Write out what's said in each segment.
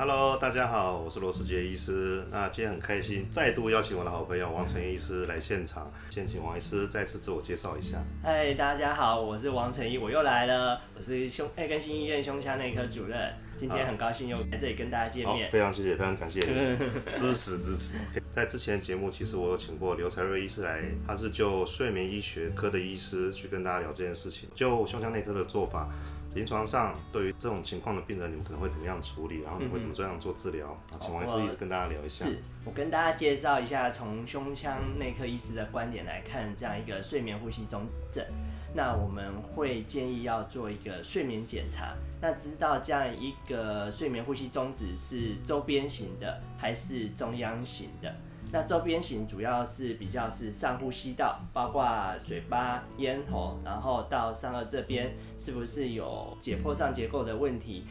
Hello， 大家好，我是罗世杰医师。那今天很开心，再度邀请我的好朋友王成医师来现场。先请王医师再次自我介绍一下。嗨，大家好，我是王成医，我又来了，我是更新医院胸腔内科主任。今天很高兴又在这里跟大家见面。非常谢谢，非常感谢你支持。在之前的节目，其实我有请过刘才瑞医师来，他是就睡眠医学科的医师去跟大家聊这件事情。就胸腔内科的做法。临床上对于这种情况的病人，你们可能会怎么样处理？然后你会怎么这样做治疗？请王医师一直跟大家聊一下。是我跟大家介绍一下，从胸腔内科医师的观点来看，这样一个睡眠呼吸中止症，那我们会建议要做一个睡眠检查。那知道这样一个睡眠呼吸中止是周边型的还是中央型的？那周边型主要是比较是上呼吸道，包括嘴巴、咽喉，然后到上颚这边是不是有解剖上结构的问题，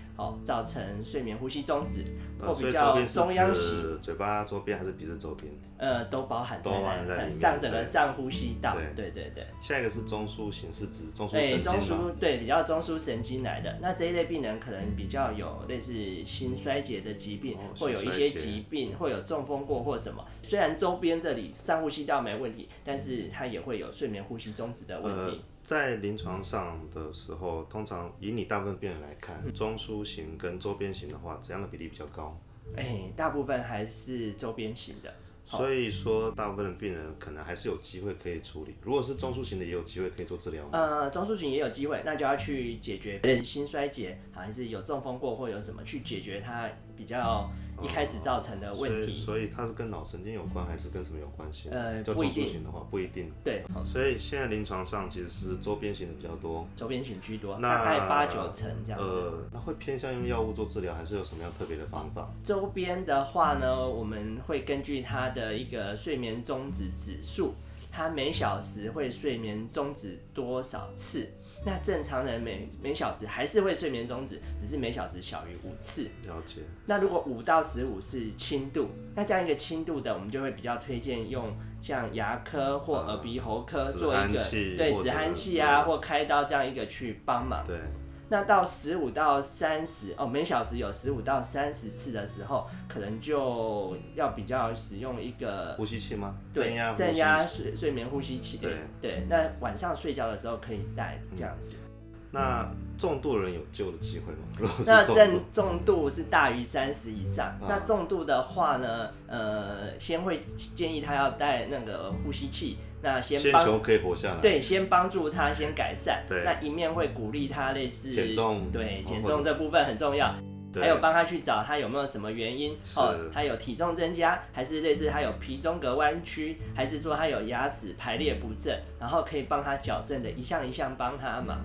造成睡眠呼吸中止，或比较中央型。嘴巴周边还是鼻子周边？都包含在里面。整个上呼吸道。对。下一个是中枢型，是指中枢神经吗？对，比较中枢神经来的。那这一类病人可能比较有类似心衰竭的疾病，或有一些疾病，或有中风过或什么。虽然周边这里上呼吸道没问题，但是它也会有睡眠呼吸中止的问题。在临床上的时候，通常以你大部分病人来看，中枢型跟周边型的话，怎样的比例比较高？大部分还是周边型的。所以说，大部分的病人可能还是有机会可以处理。如果是中枢型的，也有机会可以做治疗吗？中枢型也有机会，那就要去解决心衰竭，还是有中风过或有什么去解决它比较一开始造成的问题。所以它是跟脑神经有关，还是跟什么有关系？不一定。中枢型的话不一定。对。所以现在临床上其实是周边型的比较多。周边型居多，大概8-9成这样子。那会偏向用药物做治疗，还是有什么样特别的方法？周边的话呢，我们会根据它的一个睡眠中止指数，它每小时会睡眠中止多少次？那正常人每小时还是会睡眠中止，只是每小时小于5次。了解。那如果5到15是轻度，那这样一个轻度的，我们就会比较推荐用像牙科或耳鼻喉科做一个止鼾器啊，或开刀这样一个去帮忙。对。那到15到30每小时有15到30次的时候，可能就要比较使用一个呼吸器吗？对，正压睡眠呼吸器。对，那晚上睡觉的时候可以戴这样子。那重度人有救的机会吗？那重度是大于30以上。那重度的话呢，先会建议他要戴那个呼吸器。那先求可以活下来。对，先帮助他先改善。那一面会鼓励他类似减重。对，减重这部分很重要。还有帮他去找他有没有什么原因，他有体重增加，还是类似他有皮中隔弯曲，还是说他有牙齿排列不正，然后可以帮他矫正的，一项一项帮他忙。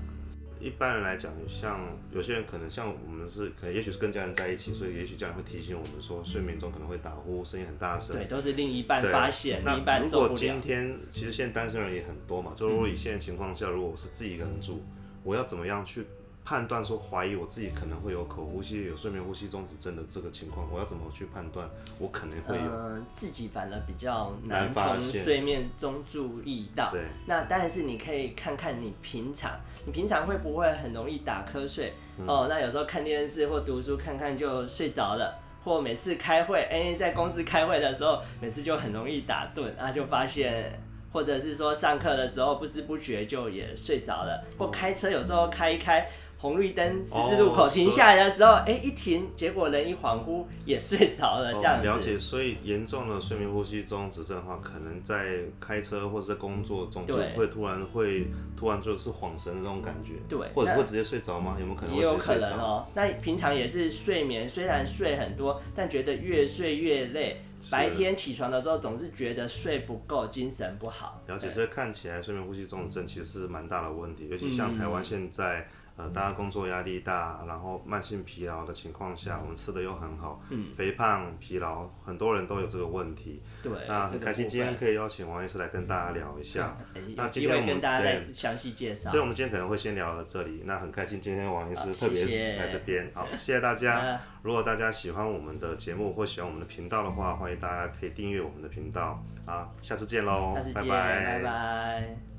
一般人来讲，像有些人可能像我们是可能也许是跟家人在一起，所以也许家人会提醒我们说，睡眠中可能会打呼，声音很大声。对，都是另一半发现，另一半受不了。如果今天其实现在单身人也很多嘛，就如果以现在情况下，如果我是自己一个人住，我要怎么样去判断说怀疑我自己可能会有口呼吸、有睡眠呼吸中止症的这个情况，我要怎么去判断我可能会有？自己反而比较难从睡眠中注意到。对。那但是你可以看看你平常会不会很容易打瞌睡？那有时候看电视或读书看看就睡着了，或每次开会，在公司开会的时候，每次就很容易打盹，就发现。或者是说上课的时候不知不觉就也睡着了，或开车有时候开一开红绿灯十字路口停下来的时候，一停，结果人一恍惚也睡着了，这样子。了解，所以严重的睡眠呼吸中止症的话，可能在开车或者在工作中就会突然就是恍神的那种感觉。对，或者会直接睡着吗？有没有可能会直接睡着？也有可能哦。那平常也是睡眠，虽然睡很多，但觉得越睡越累。白天起床的时候总是觉得睡不够，精神不好。了解，所以看起来睡眠呼吸中止症其实是蛮大的问题，尤其像台湾现在。大家工作压力大，然后慢性疲劳的情况下，我们吃的又很好，肥胖、疲劳，很多人都有这个问题。对，那很开心今天可以邀请王医师来跟大家聊一下。有机会跟大家再详细介绍。所以我们今天可能会先聊到这里。那很开心今天王医师特别来这边，好，谢谢大家。如果大家喜欢我们的节目或喜欢我们的频道的话，欢迎大家可以订阅我们的频道。好，下次见喽，拜拜。